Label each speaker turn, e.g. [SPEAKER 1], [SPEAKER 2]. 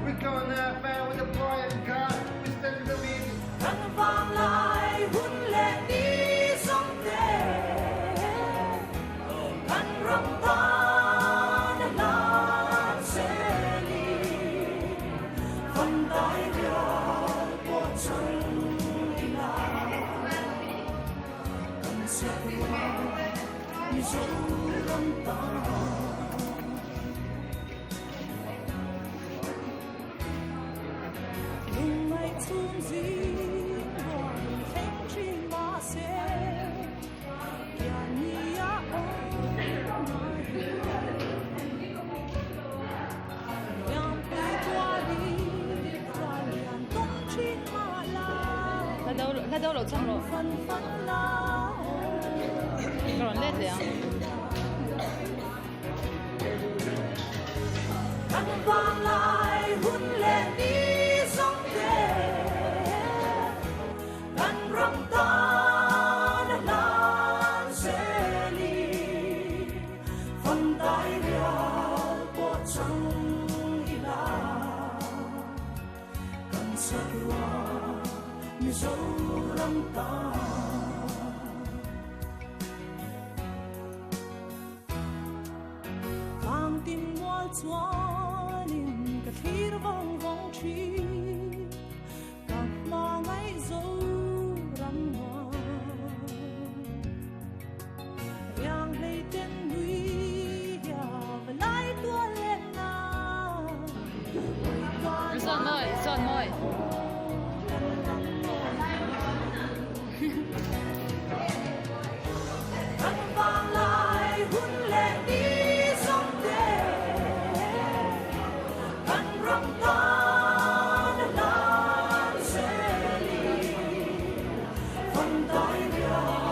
[SPEAKER 1] We're going out there with a boy and girl. We stand in the wind.
[SPEAKER 2] Răng vang lại hun lệ đi sông đê, răng răng ta đã lan sẽ đi, phần tay ra của chân đi là, cần sẽ qua như dấu răng ta. Tun sie morgen fängt sie mal sehr ja nie ja
[SPEAKER 3] là đâu lột xong rồi còn lên gì ạ
[SPEAKER 2] răng vang lại hun lên đi sông đê răng răng ta đã lan sẽ đi phần tay ra của chân đi là cần sắc hoa như dấu răng ta vang tim ngoan xoa nhìn cả khi nó vang vang chi cả mà ngay dấu răng hoa yang hay tên núi ya và lại tua lên na
[SPEAKER 3] son mời
[SPEAKER 2] răng vang lại hun lên đi sông đê răng răng ta đã lan sẽ đi phần tay ra